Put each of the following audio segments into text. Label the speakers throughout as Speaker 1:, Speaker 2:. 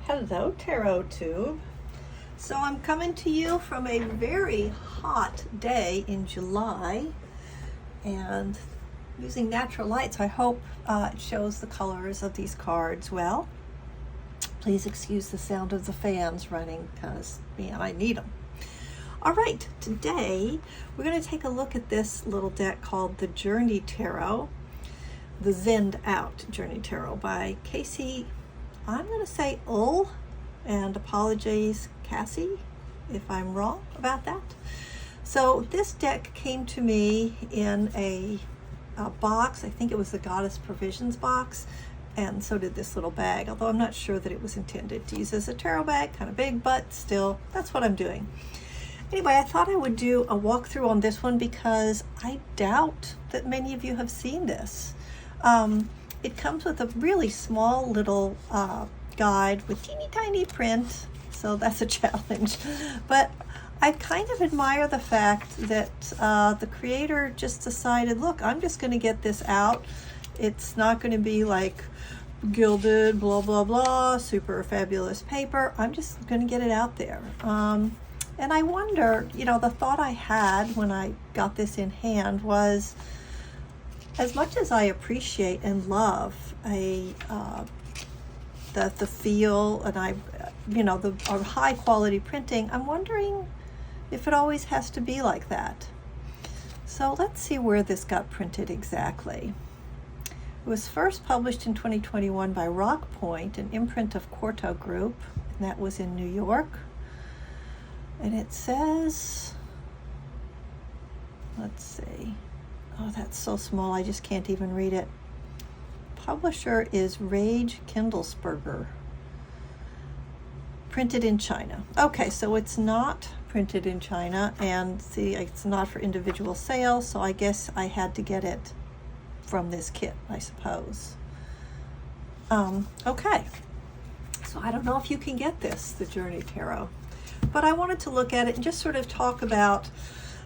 Speaker 1: Hello, Tarot Tube. So I'm coming to you from a very hot day in July and using natural light, so I hope it shows the colors of these cards well. Please excuse the sound of the fans running because, man, I need them. All right, today we're going to take a look at this little deck called the Journey Tarot, the Zend Out Journey Tarot by Casey, I'm going to say Ull, and apologies, Cassie, if I'm wrong about that. So this deck came to me in a box. I think it was the Goddess Provisions box, and so did this little bag, although I'm not sure that it was intended to use as a tarot bag, kind of big, but still, that's what I'm doing. Anyway, I thought I would do a walkthrough on this one because I doubt that many of you have seen this. It comes with a really small little guide with teeny tiny print, so that's a challenge. But I kind of admire the fact that the creator just decided, look, I'm just going to get this out. It's not going to be like gilded, blah, blah, blah, super fabulous paper. I'm just going to get it out there. And I wonder, you know, the thought I had when I got this in hand was, as much as I appreciate and love the feel and the high quality printing, I'm wondering if it always has to be like that. So let's see where this got printed exactly. It was first published in 2021 by Rock Point, an imprint of Quarto Group, and that was in New York. And it says, let's see. Oh, that's so small, I just can't even read it. Publisher is Rage Kindlesberger. Printed in China. Okay, so it's not printed in China, and see, it's not for individual sale, so I guess I had to get it from this kit, I suppose. Okay, so I don't know if you can get this, the Journey Tarot, but I wanted to look at it and just sort of talk about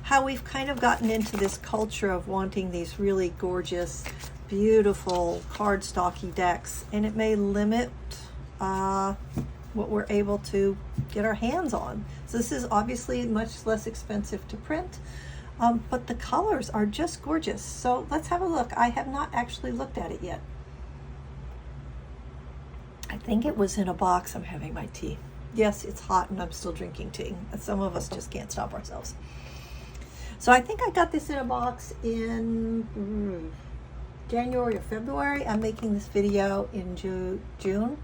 Speaker 1: how we've kind of gotten into this culture of wanting these really gorgeous, beautiful cardstocky decks, and it may limit what we're able to get our hands on. So this is obviously much less expensive to print, but the colors are just gorgeous. So let's have a look. I have not actually looked at it yet. I think it was in a box. I'm having my tea. Yes, it's hot and I'm still drinking tea. Some of us just can't stop ourselves. So I think I got this in a box in January or February. I'm making this video in June.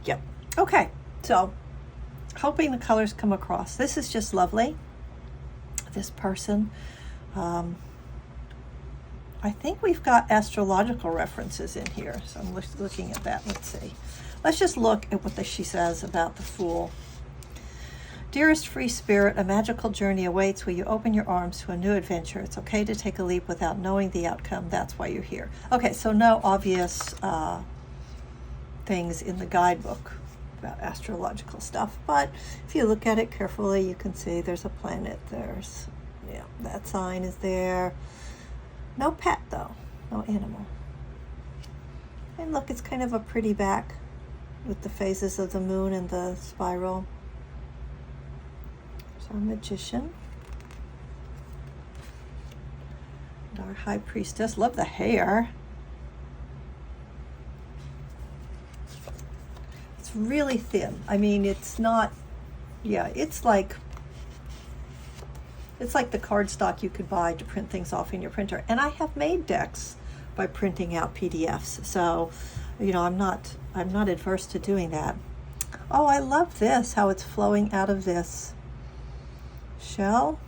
Speaker 1: Yep. Okay. So hoping the colors come across. This is just lovely. This person. I think we've got astrological references in here. So I'm looking at that. Let's see. Let's just look at what she says about the Fool. Dearest free spirit, a magical journey awaits where you open your arms to a new adventure. It's okay to take a leap without knowing the outcome. That's why you're here. Okay, so no obvious things in the guidebook about astrological stuff, but if you look at it carefully, you can see there's a planet. There's, yeah, that sign is there. No pet though, no animal. And look, it's kind of a pretty back with the phases of the moon and the spiral. Our magician, and our high priestess. Love the hair. It's really thin. I mean, it's not, yeah, it's like the cardstock you could buy to print things off in your printer. And I have made decks by printing out PDFs, so you know, I'm not adverse to doing that. Oh, I love this, how it's flowing out of this shell.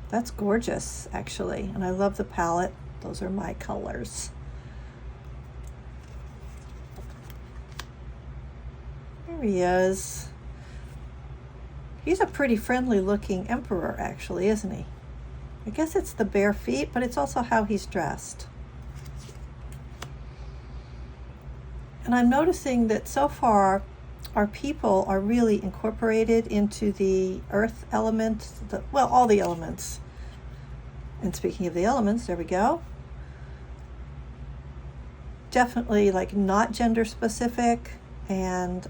Speaker 1: That's gorgeous, actually, and I love the palette. Those are my colors. There he is. He's a pretty friendly looking emperor, actually, isn't he? I guess it's the bare feet, but it's also how he's dressed. And I'm noticing that so far our people are really incorporated into the earth element, all the elements. And speaking of the elements, there we go. Definitely like not gender specific, And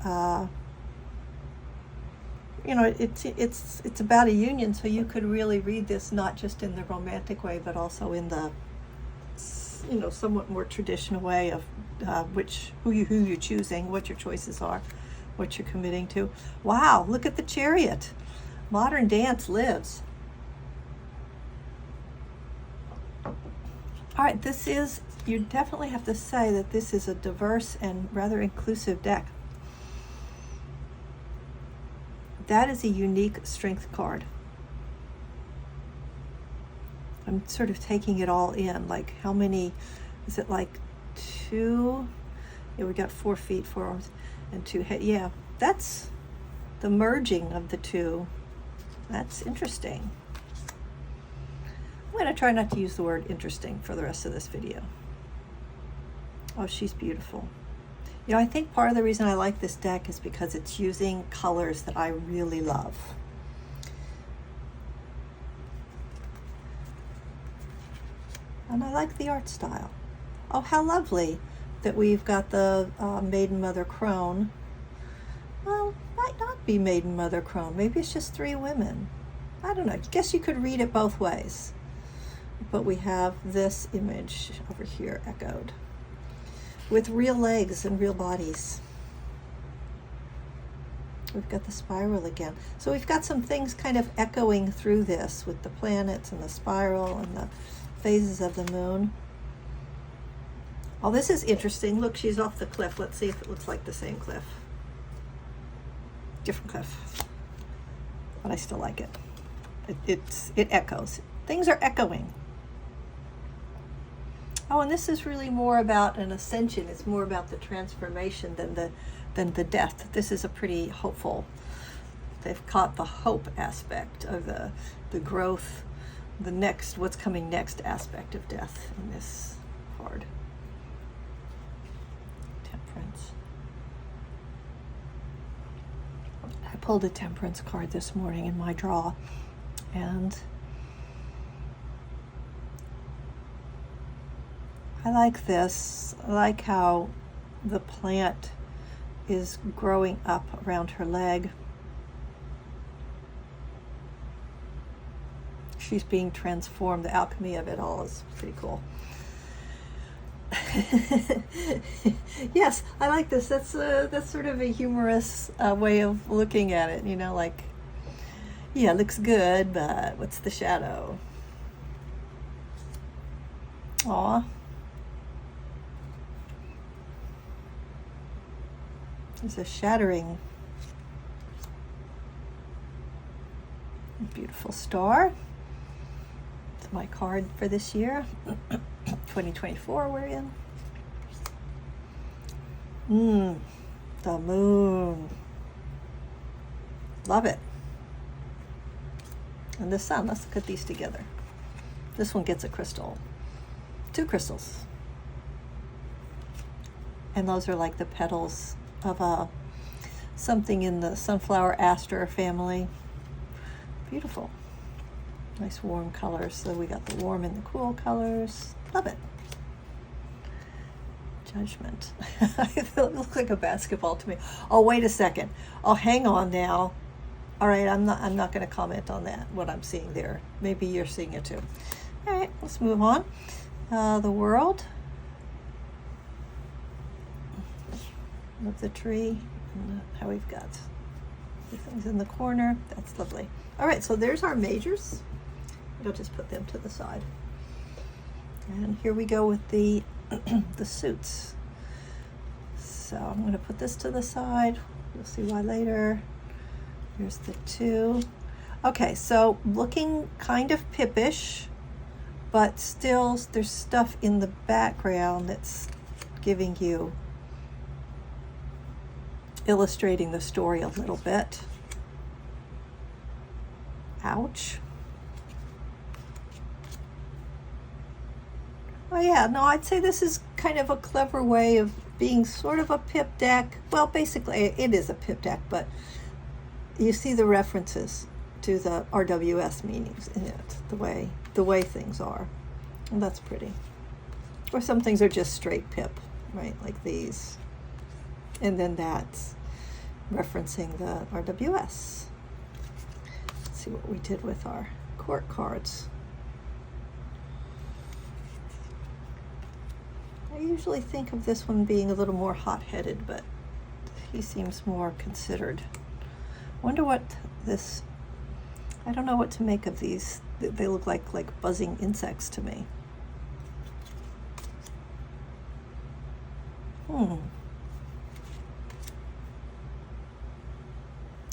Speaker 1: you know, it's about a union, so you could really read this not just in the romantic way, but also in the, you know, somewhat more traditional way of who you're choosing, what your choices are, what you're committing to. Wow, look at the chariot. Modern dance lives. All right, this is, you definitely have to say that this is a diverse and rather inclusive deck. That is a unique strength card. I'm sort of taking it all in, like how many, is it like 2? Yeah, we got 4 feet, 4 arms, and 2 head. Yeah, that's the merging of the two. That's interesting. I'm going to try not to use the word interesting for the rest of this video. Oh, she's beautiful. You know, I think part of the reason I like this deck is because it's using colors that I really love. And I like the art style. Oh, how lovely that we've got the Maiden Mother Crone. Well, might not be Maiden Mother Crone. Maybe it's just 3 women. I don't know. I guess you could read it both ways. But we have this image over here echoed with real legs and real bodies. We've got the spiral again. So we've got some things kind of echoing through this with the planets and the spiral and the phases of the moon. Oh, this is interesting. Look, she's off the cliff. Let's see if it looks like the same cliff. Different cliff. But I still like it. It echoes. Things are echoing. Oh, and this is really more about an ascension. It's more about the transformation than the death. This is a pretty hopeful. They've caught the hope aspect of the growth, the next, what's coming next aspect of death in this card. Temperance. I pulled a Temperance card this morning in my draw, and I like this. I like how the plant is growing up around her leg. She's being transformed. The alchemy of it all is pretty cool. Yes, I like this. That's sort of a humorous way of looking at it. You know, like, yeah, it looks good, but what's the shadow? Aw. There's a shattering. Beautiful star. It's my card for this year. 2024 we're in. The moon. Love it. And the sun. Let's look at these together. This one gets a crystal. 2 crystals. And those are like the petals of something in the sunflower aster family. Beautiful. Nice warm colors. So we got the warm and the cool colors. Love it. Judgment. It looks like a basketball to me. Oh, wait a second. Oh, hang on now. All right, I'm not going to comment on that, what I'm seeing there. Maybe you're seeing it too. All right, let's move on. The world of the tree, and how we've got the things in the corner. That's lovely. All right, so there's our majors. We'll just put them to the side. And here we go with the the suits. So I'm going to put this to the side. You'll see why later. Here's the 2. Okay, so looking kind of pippish, but still there's stuff in the background that's giving you, illustrating the story a little bit. Ouch. Oh yeah, no, I'd say this is kind of a clever way of being sort of a pip deck. Well, basically it is a pip deck, but you see the references to the RWS meanings in it, the way things are. And that's pretty. Or some things are just straight pip, right? Like these. And then that's referencing the RWS. Let's see what we did with our court cards. I usually think of this one being a little more hot-headed, but he seems more considered. Wonder what this, I don't know what to make of these. They look like buzzing insects to me.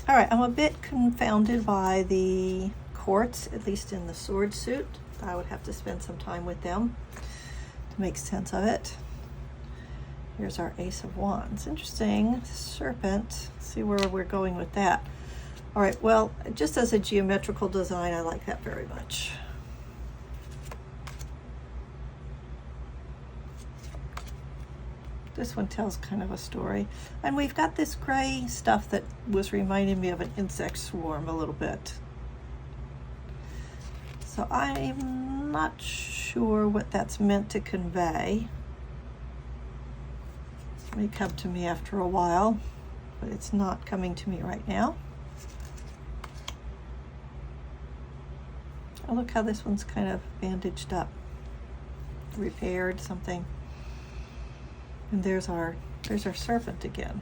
Speaker 1: All right, I'm a bit confounded by the courts, at least in the sword suit. I would have to spend some time with them to make sense of it. Here's our Ace of Wands. Interesting. Serpent. Let's see where we're going with that. All right, well, just as a geometrical design, I like that very much. This one tells kind of a story. And we've got this gray stuff that was reminding me of an insect swarm a little bit. So I'm not sure what that's meant to convey. It may come to me after a while, but it's not coming to me right now. Oh, look how this one's kind of bandaged up, repaired something. And there's our serpent again.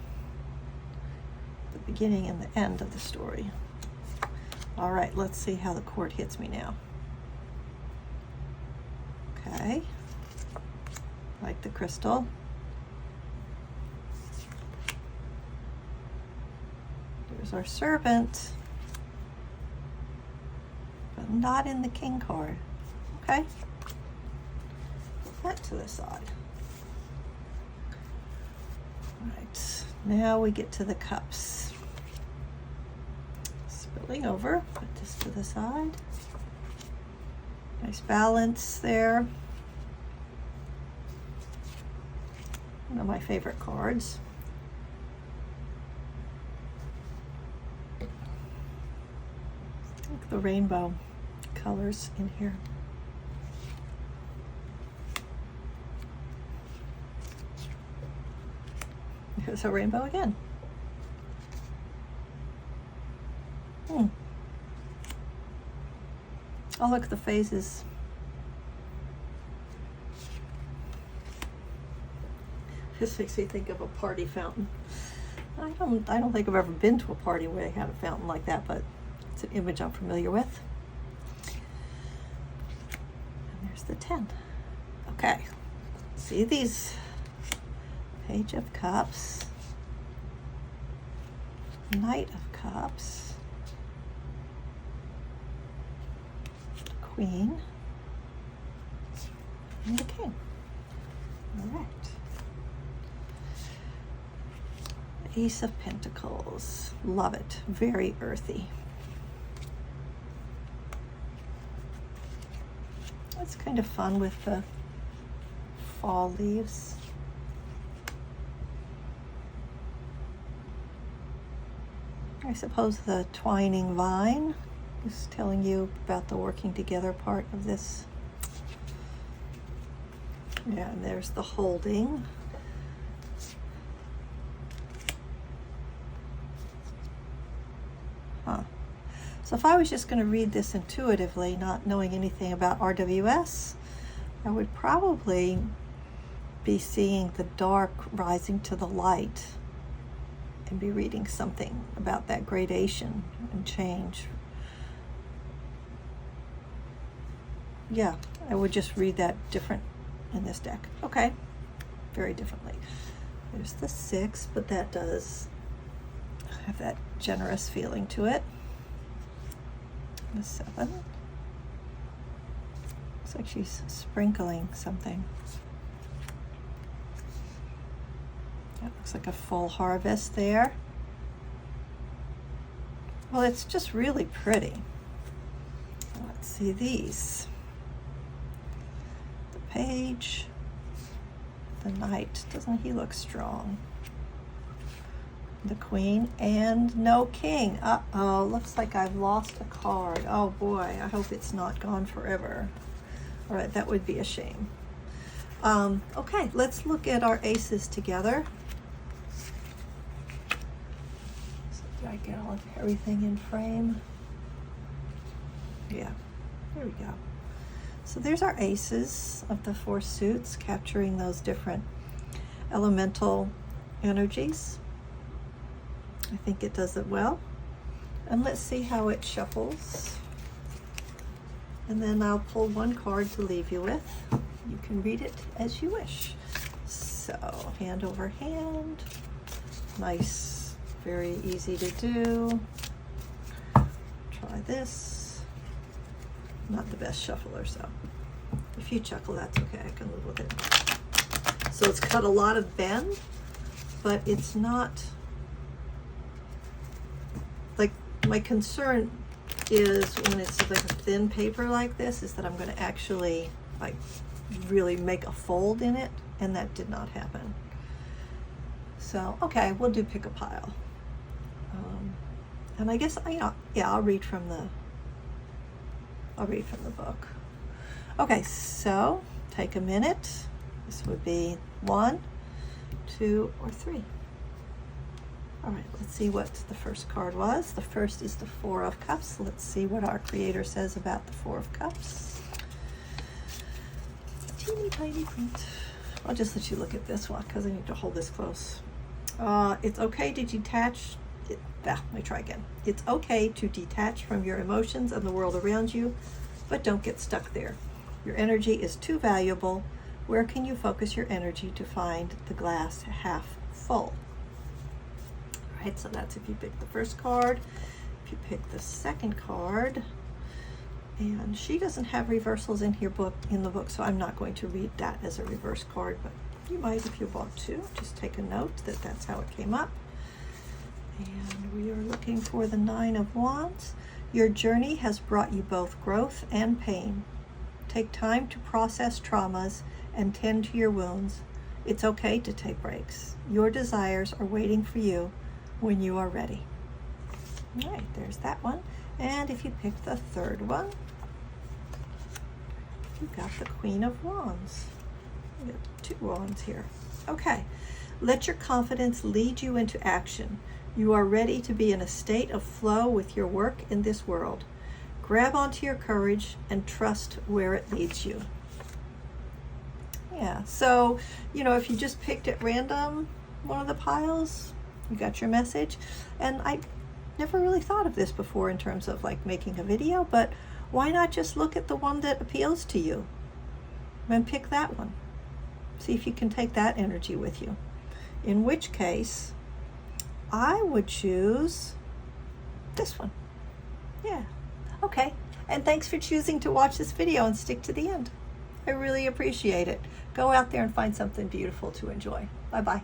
Speaker 1: The beginning and the end of the story. All right, let's see how the court hits me now. Okay, like the crystal. There's our serpent, but not in the king card. Okay, put that to the side. All right, now we get to the cups. Spilling over, put this to the side. Nice balance there. One of my favorite cards. Look, the rainbow colors in here. Here's a rainbow again. Oh, look, the phases. This makes me think of a party fountain. I don't think I've ever been to a party where they had a fountain like that, but it's an image I'm familiar with. And there's the 10. Okay, see these? Page of Cups, Knight of Cups, Queen, and the King. All right. Ace of Pentacles. Love it. Very earthy. That's kind of fun with the fall leaves. I suppose the twining vine is telling you about the working together part of this. Yeah, and there's the holding. So if I was just going to read this intuitively, not knowing anything about RWS, I would probably be seeing the dark rising to the light and be reading something about that gradation and change. Yeah, I would just read that different in this deck. Okay, very differently. There's the 6, but that does have that generous feeling to it. The 7. Looks like she's sprinkling something. That looks like a full harvest there. Well, it's just really pretty. Let's see these. The Page, the Knight. Doesn't he look strong? The Queen, and no King. Uh-oh, looks like I've lost a card. Oh boy, I hope it's not gone forever. All right, that would be a shame. Okay, let's look at our aces together. Did I get everything in frame? Yeah, there we go. So there's our aces of the 4 suits, capturing those different elemental energies. I think it does it well. And let's see how it shuffles. And then I'll pull one card to leave you with. You can read it as you wish. So, hand over hand. Nice, very easy to do. Try this. Not the best shuffler, so if you chuckle, that's okay. I can live with it. So it's got a lot of bend, but it's not like, my concern is when it's like a thin paper like this, is that I'm going to actually like really make a fold in it, and that did not happen. So okay, we'll do pick a pile. And I guess I'll read from the book. Okay, so take a minute. This would be 1, 2, or 3. All right, let's see what the first card was. The first is the 4 of Cups. Let's see what our creator says about the 4 of Cups. Teeny tiny print. I'll just let you look at this one because I need to hold this close. It's okay to detach. Let me try again. It's okay to detach from your emotions and the world around you, but don't get stuck there. Your energy is too valuable. Where can you focus your energy to find the glass half full? All right, so that's if you pick the first card. If you pick the second card, and she doesn't have reversals in the book, so I'm not going to read that as a reverse card, but you might if you want to. Just take a note that that's how it came up. And we are looking for the 9 of Wands. Your journey has brought you both growth and pain. Take time to process traumas and tend to your wounds. It's okay to take breaks. Your desires are waiting for you when you are ready. All right, there's that one. And if you pick the third one, you got the Queen of Wands. We got 2 wands here. Okay, let your confidence lead you into action. You are ready to be in a state of flow with your work in this world. Grab onto your courage and trust where it leads you. Yeah, so, if you just picked at random one of the piles, you got your message. And I never really thought of this before in terms of like making a video, but why not just look at the one that appeals to you and pick that one? See if you can take that energy with you. In which case, I would choose this one. Yeah. Okay. And thanks for choosing to watch this video and stick to the end. I really appreciate it. Go out there and find something beautiful to enjoy. Bye-bye.